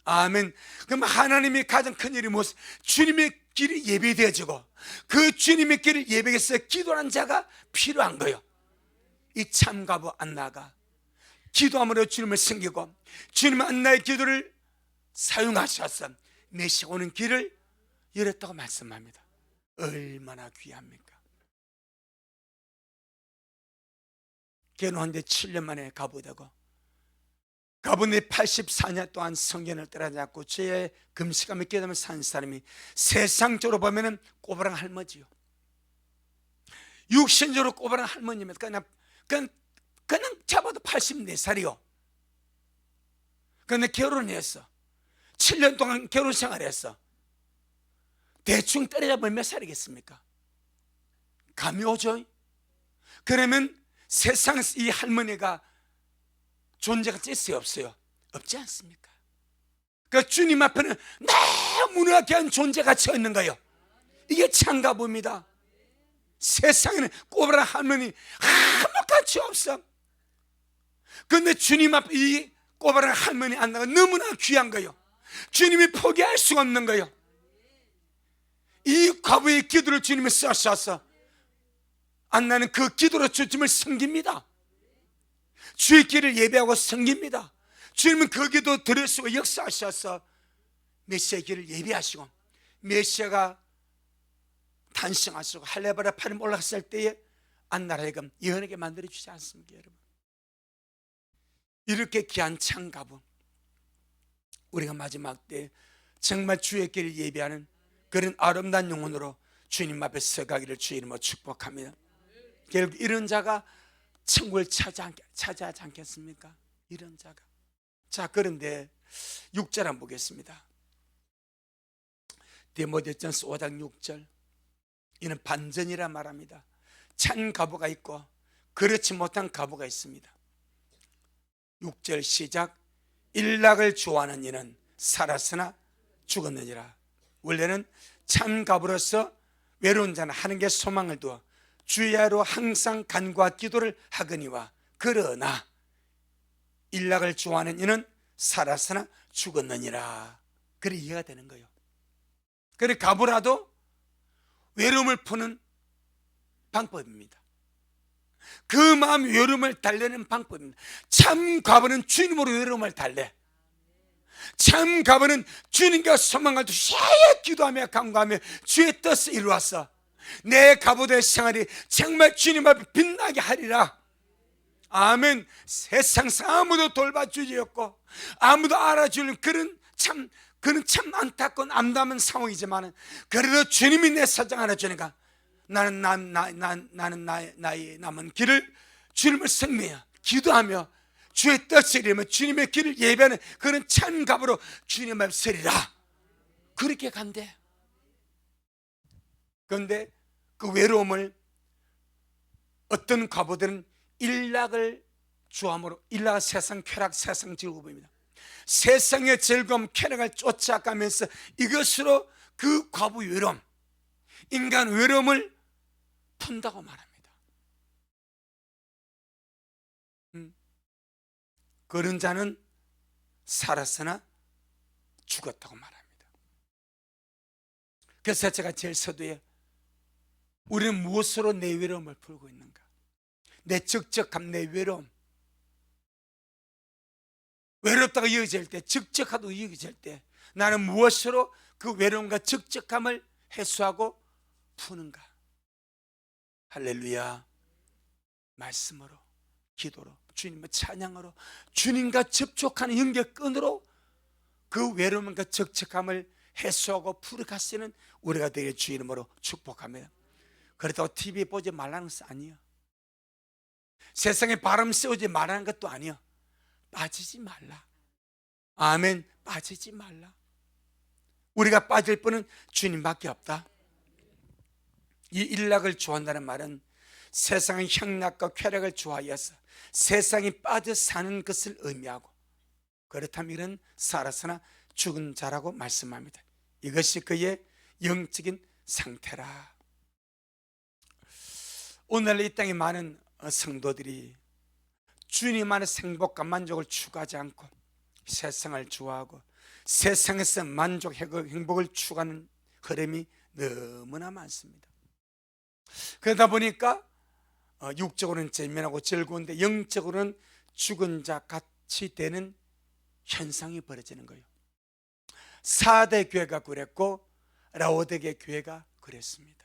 아멘. 그럼 하나님이 가장 큰 일이 무엇? 주님의 길이 예배되어지고 그 주님의 길을 예배해서 기도하는 자가 필요한 거예요. 이 참가부 안나가 기도함으로 주님을 섬기고 주님 안나의 기도를 사용하셔서 메시아 오는 길을 이랬다고 말씀합니다. 얼마나 귀합니까? 결혼한 지 7년 만에 가부되고, 가부니 84년 동안 성경을 따라하지 않고 죄의 금식하며 깨닫으며 산 사람이 세상적으로 보면 꼬부랑 할머니요, 육신적으로 꼬부랑 할머니입니다. 그냥 잡아도 84살이요. 그런데 결혼했어. 7년 동안 결혼 생활했어. 대충 때려잡으면 몇 살이겠습니까? 감이 오죠? 그러면 세상에서 이 할머니가 존재가 있어요, 없어요? 없지 않습니까? 그러니까 주님 앞에는 너무나 귀한 존재가 쳐 있는 거예요. 이게 참가부입니다. 세상에는 꼬부랑 할머니 아무 가치 없어. 그런데 주님 앞에 이 꼬부랑 할머니 안나가 너무나 귀한 거예요. 주님이 포기할 수가 없는 거예요. 이 과부의 기도를 주님이 써셔서 안나는 그 기도로 주님을 섬깁니다. 주의 길을 예배하고 섬깁니다. 주님은 그 기도 들으시고 역사하셔서 메시아의 길을 예배하시고, 메시아가 탄생하시고 할례바라 파림 올라갔을 때에 안나를 하여금 예언하게 만들어주지 않습니까, 여러분? 이렇게 귀한 창가부, 우리가 마지막 때 정말 주의 길을 예배하는 그런 아름다운 영혼으로 주님 앞에 서가기를 주의 이름으로 축복합니다. 결국 이런 자가 천국을 차지하지 않겠습니까? 이런 자가. 자, 그런데 6절 한번 보겠습니다. 디모데전서 5장 6절, 이는 반전이라 말합니다. 찬 가부가 있고 그렇지 못한 가부가 있습니다. 6절 시작. 일락을 좋아하는 이는 살았으나 죽었느니라. 원래는 참 가부로서 외로운 자는 하나님께 소망을 두어 주야로 항상 간구와 기도를 하거니와, 그러나 일락을 좋아하는 이는 살았으나 죽었느니라. 그래 이해가 되는 거예요. 그래 가부라도 외로움을 푸는 방법입니다. 그 마음 외로움을 달래는 방법입니다. 참 가부는 주님으로 외로움을 달래. 참 가부는 주님과 소망을 두고 새해 기도하며 간구하며 주의 뜻을 이루어서 내 가부의 생활이 정말 주님 앞에 빛나게 하리라. 아멘. 세상에서 아무도 돌봐주지 없고 아무도 알아주는 그런 참 안타까운 암담한 상황이지만, 그래도 주님이 내 사정 알아주니까 나는 나의 남은 길을 주님을 섬기며 기도하며 주의 뜻을 이루며 주님의 길을 예배하는 그런 참 가부로 주님 앞에 서리라. 그렇게 간대. 그런데 그 외로움을 어떤 가부들은 일락을 좋아함으로, 일락은 세상 쾌락, 세상 즐거움입니다. 세상의 즐거움, 쾌락을 쫓아가면서 이것으로 그 과부 외로움, 인간 외로움을 푼다고 말합니다. 그런 자는 살았으나 죽었다고 말합니다. 그래서 제가 제일 서두에 우리는 무엇으로 내 외로움을 풀고 있는가? 내 적적함, 내 외로움, 외롭다고 이어질 때, 적적하다고 이어질 때 나는 무엇으로 그 외로움과 적적함을 해소하고 푸는가? 할렐루야. 말씀으로, 기도로, 주님의 찬양으로, 주님과 접촉하는 연결끈으로 그 외로움과 적적함을 해소하고 풀어가시는 우리가 되게 주 이름으로 축복합니다. 그렇다고 TV 보지 말라는 것은 아니에요. 세상에 바람 쐬우지 말라는 것도 아니에요. 빠지지 말라. 아멘. 빠지지 말라. 우리가 빠질 분은 주님밖에 없다. 이 일락을 좋아한다는 말은 세상의 향락과 쾌락을 좋아하여서 세상에 빠져 사는 것을 의미하고, 그렇다면 이런 살았으나 죽은 자라고 말씀합니다. 이것이 그의 영적인 상태라. 오늘 이 땅에 많은 성도들이 주님 안에서 행복과 만족을 추구하지 않고 세상을 좋아하고 세상에서 만족, 행복을 추구하는 흐름이 너무나 많습니다. 그러다 보니까 육적으로는 재미나고 즐거운데 영적으로는 죽은 자 같이 되는 현상이 벌어지는 거예요. 4대 교회가 그랬고 라오디게 교회가 그랬습니다.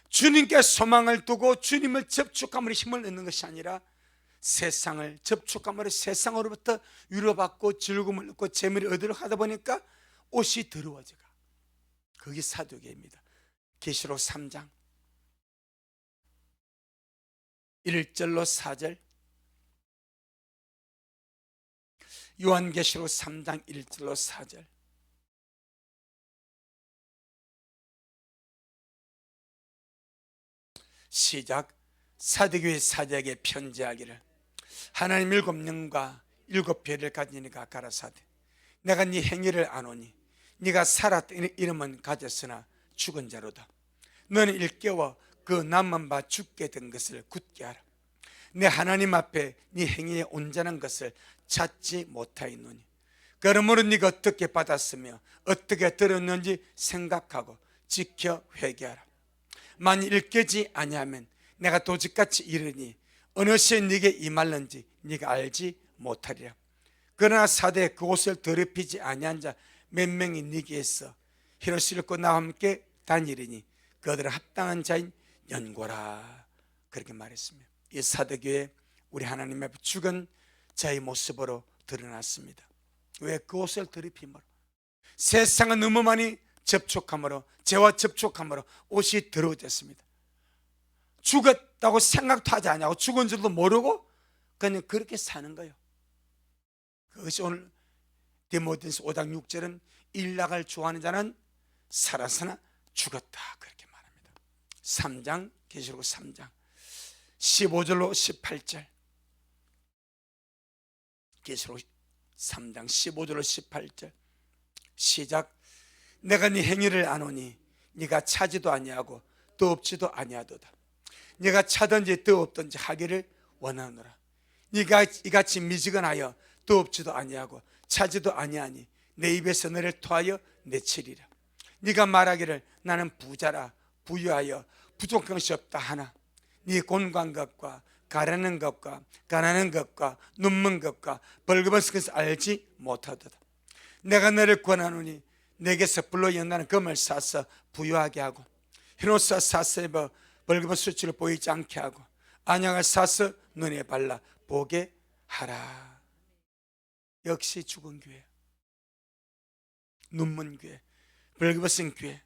주님께 소망을 두고 주님을 접촉함으로 힘을 얻는 것이 아니라 세상을 접촉함으로 세상으로부터 위로받고 즐거움을 얻고 재미를 얻으려고 하다 보니까 옷이 더러워져가. 그게 사두개입니다. 계시록 3장 1절로 4절, 요한계시록 3장 1절로 4절. 시작. 사도교회 사도에게 편지하기를, 하나님 7영과 7별을 가지니가 가라사대, 내가 네 행위를 아노니 네가 살았던 이름은 가졌으나 죽은 자로다. 너는 일깨워 그 남은 바 죽게 된 것을 굳게 하라. 내 하나님 앞에 네 행위의 온전한 것을 찾지 못하였노니, 그러므로 네가 어떻게 받았으며 어떻게 들었는지 생각하고 지켜 회개하라. 만일 일깨지 아니하면 내가 도적같이 이르니 어느 시에 네게 임할는지 네가 알지 못하리라. 그러나 사대에 그 옷을 더럽히지 아니한 자 몇 명이 네게 있어 흰옷을 입고 나와 함께 다니리니 그들은 합당한 자인 연고라. 그렇게 말했으며, 이 사도교회 우리 하나님 앞에 죽은 자의 모습으로 드러났습니다. 왜? 그 옷을 더럽힘으로, 세상은 너무 많이 접촉함으로, 죄와 접촉함으로 옷이 더러워졌습니다. 죽었다고 생각도 하지 않냐고, 죽은 줄도 모르고 그냥 그렇게 사는 거예요. 그것이 오늘 디모데전서 5장 6절은 일락을 좋아하는 자는 살았으나 죽었다, 그렇게 말합니다. 3장, 계시록 3장 15절로 18절, 계시록 3장 15절로 18절. 시작. 내가 네 행위를 아노니 네가 차지도 아니하고 뜨겁지도 아니하도다. 네가 차든지 뜨겁든지 하기를 원하노라. 네가 이같이 미지근하여 뜨겁지도 아니하고 차지도 아니하니 내 입에서 너를 토하여 내치리라. 네가 말하기를 나는 부자라, 부유하여 부족한 것이 없다 하나 네 곤고한 것과 가라는 것과 가난한 것과 눈먼 것과 벌거벗은 것을 알지 못하도다. 내가 너를 권하노니 내게서 불로 연나는 금을 사서 부유하게 하고, 흰옷을 사서 입어 벌거벗은 수치를 보이지 않게 하고, 안약을 사서 눈에 발라 보게 하라. 역시 죽은 교회, 눈먼 교회, 벌거벗은 교회.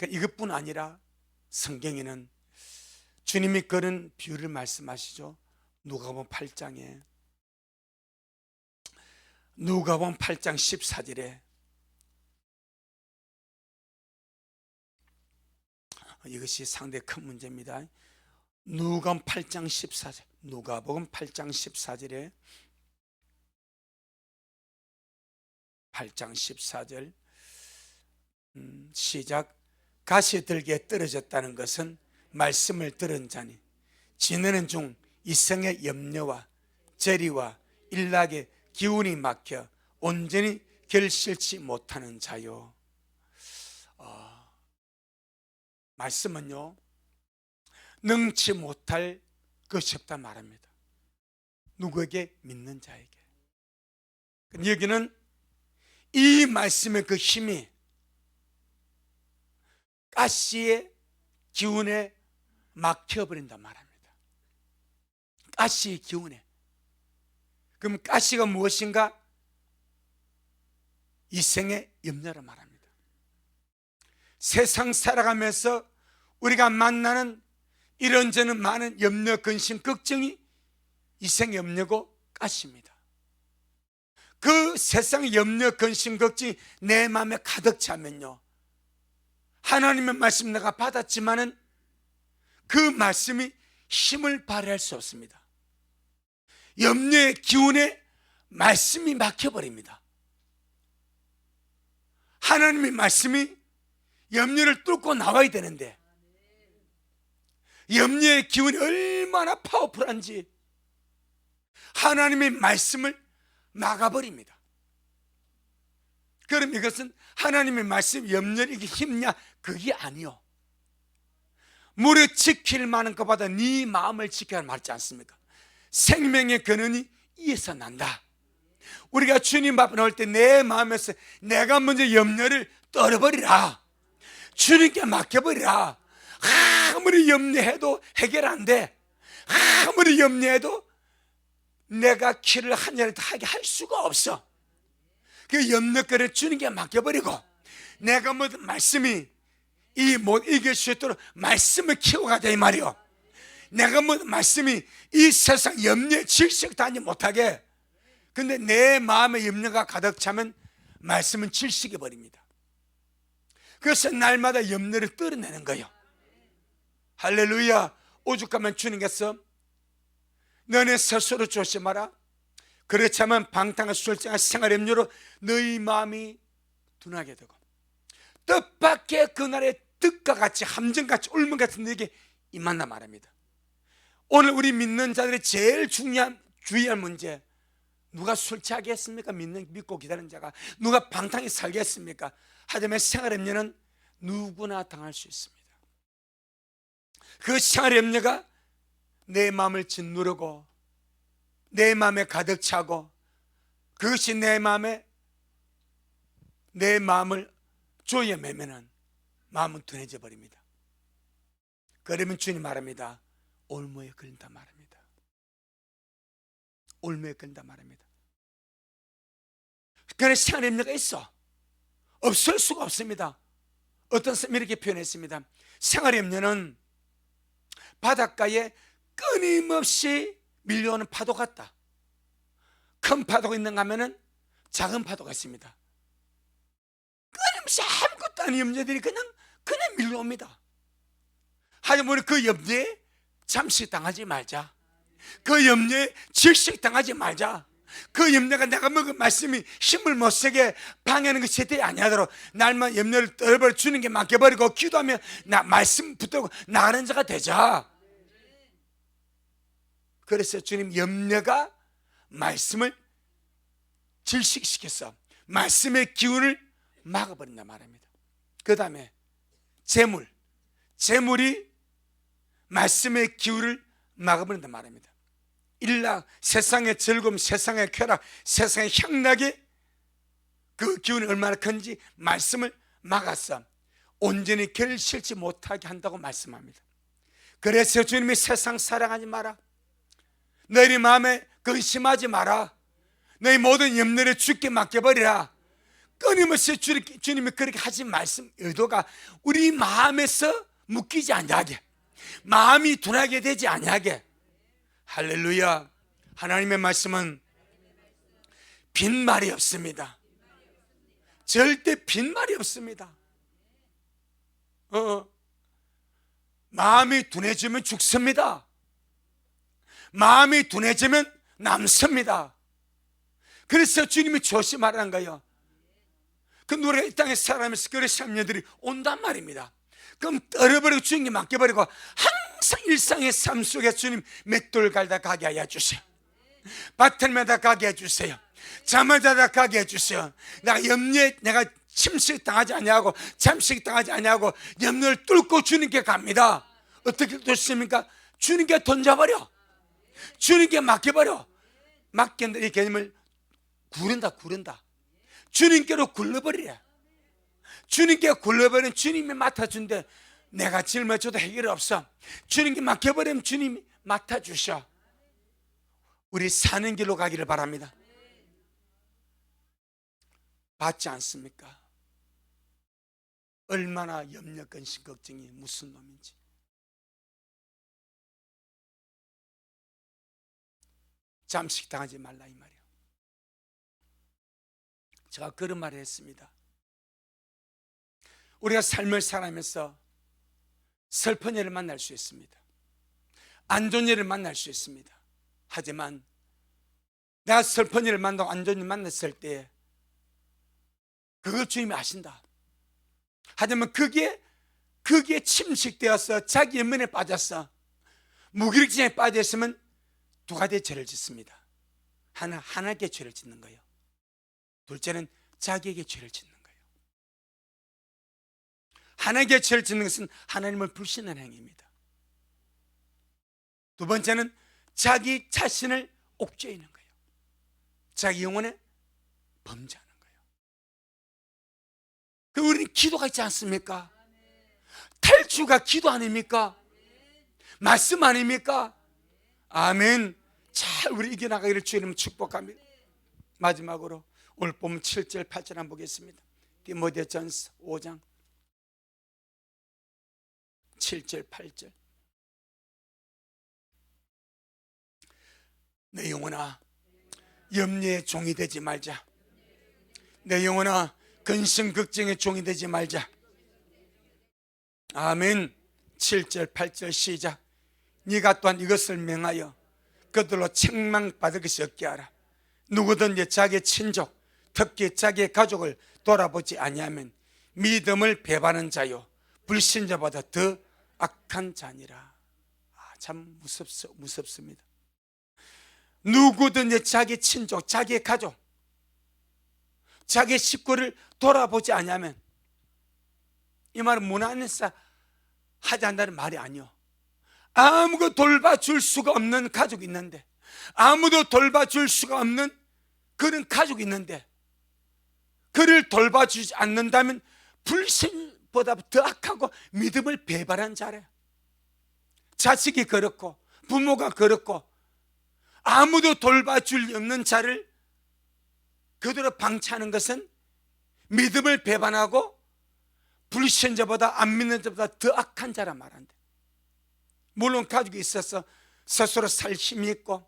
이것뿐 아니라 성경에는 주님이 그런 비유를 말씀하시죠. 누가복음 8장에, 누가복음 8장 14절에 이것이 상당히 큰 문제입니다. 누가복음 8장 14절, 누가복음 8장 14절에 8장 14절 시작. 가시들기에 떨어졌다는 것은 말씀을 들은 자니 지내는 중 이성의 염려와 재리와 일락의 기운이 막혀 온전히 결실치 못하는 자요. 말씀은요, 능치 못할 것이 없다 말합니다. 누구에게? 믿는 자에게. 여기는 이 말씀의 그 힘이 가시의 기운에 막혀버린단 말합니다. 가시의 기운에. 그럼 가시가 무엇인가? 이생의 염려를 말합니다. 세상 살아가면서 우리가 만나는 이런저런 많은 염려, 근심, 걱정이 이생의 염려고 가시입니다. 그 세상의 염려, 근심, 걱정이 내 마음에 가득 차면요, 하나님의 말씀 내가 받았지만은 그 말씀이 힘을 발휘할 수 없습니다. 염려의 기운에 말씀이 막혀버립니다. 하나님의 말씀이 염려를 뚫고 나와야 되는데 염려의 기운이 얼마나 파워풀한지 하나님의 말씀을 막아버립니다. 그럼 이것은 하나님의 말씀 염려의 힘이냐? 그게 아니요. 무려 지킬 만한 것보다 네 마음을 지켜야 말지 않습니까? 생명의 근원이 이에서 난다. 우리가 주님 앞에 나올 때 내 마음에서 내가 먼저 염려를 떨어버리라. 주님께 맡겨버리라. 아무리 염려해도 해결 안 돼. 아무리 염려해도 내가 키를 한 잔이라도 하게 할 수가 없어. 그 염려거리를 주님께 맡겨버리고, 내가 뭐 말씀이 못 이길 수 있도록 말씀을 키워가자 이 말이요. 내가 뭐 말씀이 이 세상 염려에 질식하지 못하게. 근데 내 마음에 염려가 가득 차면 말씀은 질식해 버립니다. 그래서 날마다 염려를 떨어내는 거예요. 할렐루야. 오죽하면 주님께서 너네 스스로 조심하라. 그렇지 않으면 방탕한 술장한 생활 염려로 너희 마음이 둔하게 되고 뜻밖의 그날의 뜻과 같이 함정같이 울문 같은 너에게 임한다 말합니다. 오늘 우리 믿는 자들이 제일 주의할 문제, 누가 술 취하겠습니까? 믿고 기다리는 자가 누가 방탕히 살겠습니까? 하지만 생활 염려는 누구나 당할 수 있습니다. 그 생활 염려가 내 마음을 짓누르고 내 마음에 가득 차고 그것이 내 마음을 조에 매면은 마음은 둔해져 버립니다. 그러면 주님 말합니다. 올무에 걸린다 말합니다. 올무에 걸린다 말합니다. 그래서 생활 염려가 있어. 없을 수가 없습니다. 어떤 사람이 이렇게 표현했습니다. 생활 염려는 바닷가에 끊임없이 밀려오는 파도 같다. 큰 파도가 있는가 하면은 작은 파도가 있습니다. 끊임없이 아무것도 아닌 염려들이 그냥 밀려옵니다. 하지만 우리 그 염려에 잠식당하지 말자. 그 염려에 질식당하지 말자. 그 염려가 내가 먹은 말씀이 힘을 못 쓰게 방해하는 것이 되지 아니하도록 날만 염려를 떨어버려 주는 게 맡겨버리고 기도하며 말씀 붙들고 나가는 자가 되자. 그래서 주님 염려가 말씀을 질식시켜서 말씀의 기운을 막아버린다 말합니다. 그 다음에 재물이 말씀의 기운을 막아버린다 말합니다. 일락, 세상의 즐거움, 세상의 쾌락, 세상의 향락이 그 기운이 얼마나 큰지 말씀을 막아서 온전히 결실치 못하게 한다고 말씀합니다. 그래서 주님이 세상 사랑하지 마라. 너희 마음에 근심하지 마라. 너희 모든 염려를 주께 맡겨버리라. 끊임없이 주님이 그렇게 하신 말씀 의도가 우리 마음에서 묶이지 아니하게, 마음이 둔하게 되지 아니하게. 할렐루야. 하나님의 말씀은 빈말이 없습니다. 절대 빈말이 없습니다. 마음이 둔해지면 죽습니다. 마음이 둔해지면 남습니다. 그래서 주님이 조심하라는 거예요. 그 우리가 이 땅에 살아가면서 그런 염려들이 온단 말입니다. 그럼 떨어버리고 주님께 맡겨버리고 항상 일상의 삶 속에 주님 맷돌 갈다 가게 하여 주세요. 밭을매다 가게 해주세요. 잠을 자다 가게 해주세요. 내가 침식 당하지 아니하고 잠식 당하지 아니하고 염려를 뚫고 주님께 갑니다. 어떻게 뚫습니까? 주님께 던져버려. 주님께 맡겨버려. 맡긴다 이 개념을 구른다. 주님께로 굴러버리래. 주님께 굴러버리면 주님이 맡아준대. 내가 짊어져도 해결이 없어. 주님께 맡겨버리면 주님이 맡아주셔. 우리 사는 길로 가기를 바랍니다. 받지 않습니까? 얼마나 염려, 근심, 걱정이 무슨 놈인지. 잠식 당하지 말라 이 말이에요. 제가 그런 말을 했습니다. 우리가 삶을 살아가면서 슬픈 일을 만날 수 있습니다. 안 좋은 일을 만날 수 있습니다. 하지만 내가 슬픈 일을 만나고 안 좋은 일을 만났을 때 그걸 주님이 아신다. 하지만 그게 침식되어서 자기 연민에 빠져서 무기력증에 빠져있으면 두 가지의 죄를 짓습니다. 하나님께 죄를 짓는 거예요. 둘째는 자기에게 죄를 짓는 거예요. 하나님께 죄를 짓는 것은 하나님을 불신하는 행위입니다. 두 번째는 자기 자신을 옥죄이는 거예요. 자기 영혼에 범죄하는 거예요. 그 우리는 기도가 있지 않습니까? 탈주가 기도 아닙니까? 말씀 아닙니까? 아멘. 잘 우리 이겨나가기를 주님 축복합니다. 마지막으로 오늘 보면 7절 8절 한번 보겠습니다. 디모데전서 5장 7절 8절. 내 영혼아 염려의 종이 되지 말자. 내 영혼아 근심 걱정의 종이 되지 말자. 아멘. 7절 8절 시작. 네가 또한 이것을 명하여 그들로 책망받을 것이 없게 하라. 누구든지 자기의 친족 특히 자기의 가족을 돌아보지 아니하면 믿음을 배반하는 자요 불신자보다 더 악한 자니라. 참 무섭습니다. 누구든지 자기 친족, 자기의 가족, 자기의 식구를 돌아보지 아니하면, 이 말은 문 안에서 하지 않는다는 말이 아니요. 아무도 돌봐줄 수가 없는 가족이 있는데, 아무도 돌봐줄 수가 없는 그런 가족이 있는데, 그를 돌봐주지 않는다면 불신보다 더 악하고 믿음을 배반한 자래. 자식이 그렇고 부모가 그렇고 아무도 돌봐줄 없는 자를 그대로 방치하는 것은 믿음을 배반하고 불신자보다 안 믿는 자보다 더 악한 자라 말한대. 물론 가족이 있어서 스스로 살 힘이 있고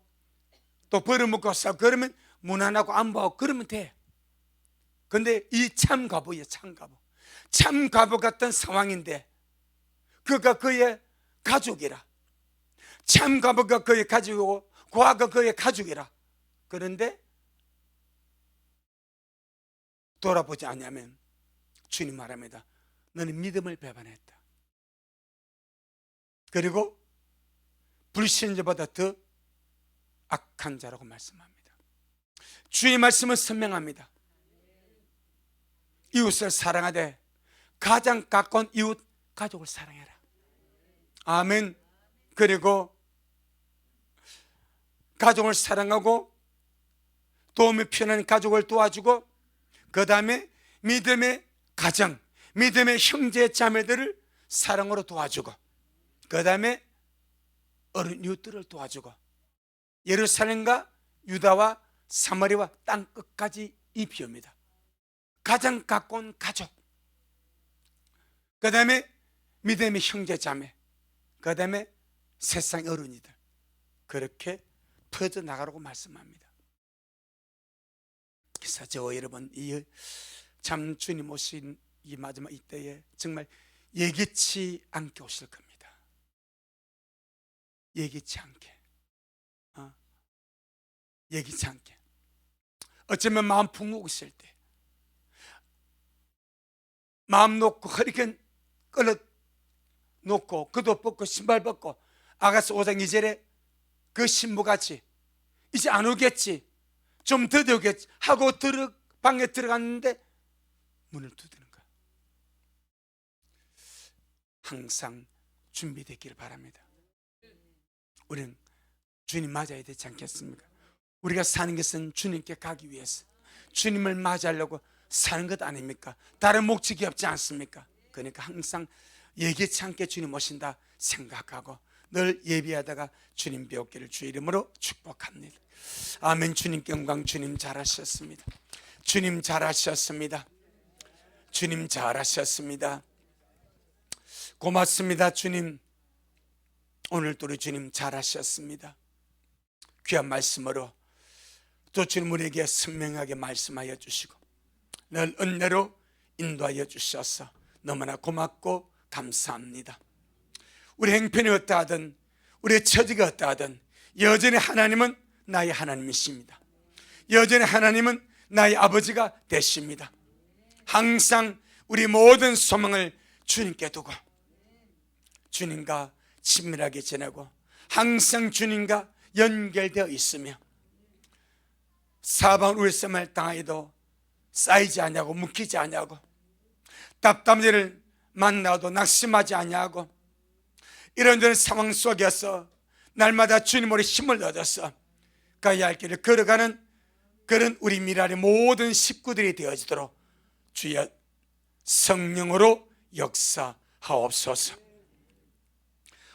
또 벌어먹고 서 그러면 무난하고 안 보고 그러면 돼. 근데 이 참과부예요. 참과부 같은 상황인데 그가 그의 가족이라, 참과부가 그의 가족이고 과거 그의 가족이라. 그런데 돌아보지 않으면 주님 말합니다. 너는 믿음을 배반했다. 그리고 불신자보다 더 악한 자라고 말씀합니다. 주의 말씀은 선명합니다. 이웃을 사랑하되 가장 가까운 이웃 가족을 사랑해라. 아멘. 그리고 가족을 사랑하고 도움이 필요한 가족을 도와주고, 그 다음에 믿음의 가정, 믿음의 형제 자매들을 사랑으로 도와주고, 그 다음에 어린 이웃들을 도와주고, 예루살렘과 유다와 사마리아 땅 끝까지 이 비유입니다. 가장 가까운 가족, 그 다음에 믿음의 형제 자매, 그 다음에 세상 어른이들, 그렇게 퍼져나가라고 말씀합니다. 그래서 저와 여러분, 이 참 주님 오신 이 마지막 이때에 정말 예기치 않게 오실 겁니다. 예기치 않게, 예기치 않게. 어쩌면 마음 푹 먹으실 때, 마음 놓고 허리끈 끌어 놓고 그도 벗고 신발 벗고 아가서 5장 2절에 그 신부같이 이제 안 오겠지, 좀 더디오겠지 하고 방에 들어갔는데 문을 두드는 거야. 항상 준비되기를 바랍니다. 우리는 주님 맞아야 되지 않겠습니까? 우리가 사는 것은 주님께 가기 위해서, 주님을 맞이하려고 사는 것 아닙니까? 다른 목적이 없지 않습니까? 그러니까 항상 예기치 않게 주님 오신다 생각하고 늘 예비하다가 주님 배우기를 주의 이름으로 축복합니다. 아멘. 주님께 영광. 주님 잘하셨습니다. 주님 잘하셨습니다. 주님 잘하셨습니다. 고맙습니다. 주님, 오늘도 우리 주님 잘하셨습니다. 귀한 말씀으로 또 주님 우리에게 선명하게 말씀하여 주시고 늘 은혜로 인도하여 주셔서 너무나 고맙고 감사합니다. 우리 행편이 어떠하든 우리의 처지가 어떠하든 여전히 하나님은 나의 하나님이십니다. 여전히 하나님은 나의 아버지가 되십니다. 항상 우리 모든 소망을 주님께 두고 주님과 친밀하게 지내고 항상 주님과 연결되어 있으며 사방 울sem을 당해도 쌓이지 않냐고, 묶이지 않냐고, 답답한 일을 만나도 낙심하지 않냐고, 이런저런 상황 속에서 날마다 주님으로 힘을 얻어서 가야 할 길을 걸어가는 그런 우리 미랄의 모든 식구들이 되어지도록 주여 성령으로 역사하옵소서.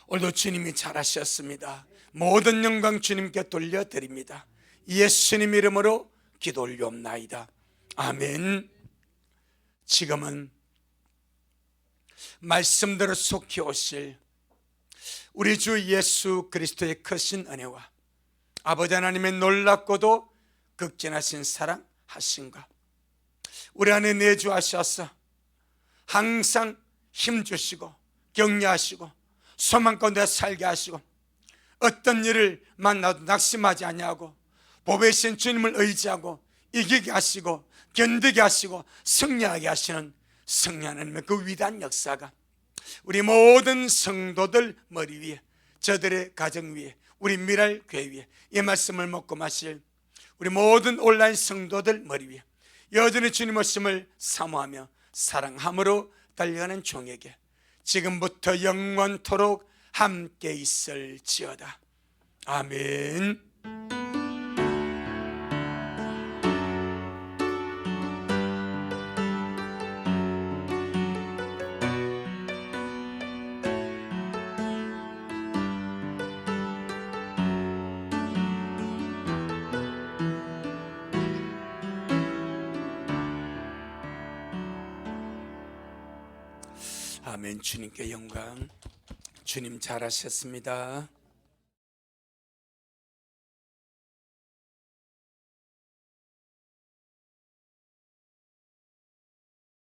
오늘도 주님이 잘하셨습니다. 모든 영광 주님께 돌려드립니다. 예수님 이름으로 기도 올리옵나이다. 아멘. 지금은 말씀대로 속히 오실 우리 주 예수 그리스도의 크신 은혜와 아버지 하나님의 놀랍고도 극진하신 사랑 하신가, 우리 안에 내주하셔서 항상 힘주시고 격려하시고 소망 가운데 살게 하시고 어떤 일을 만나도 낙심하지 아니하고 보배신 주님을 의지하고 이기게 하시고 견디게 하시고 승리하게 하시는 성령 하나님의 그 위대한 역사가 우리 모든 성도들 머리 위에, 저들의 가정 위에, 우리 미랄 교회 위에, 이 말씀을 먹고 마실 우리 모든 온라인 성도들 머리 위에 여전히 주님 오심을 사모하며 사랑함으로 달려가는 종에게 지금부터 영원토록 함께 있을지어다. 아멘. 아멘. 주님께 영광. 주님 잘하셨습니다.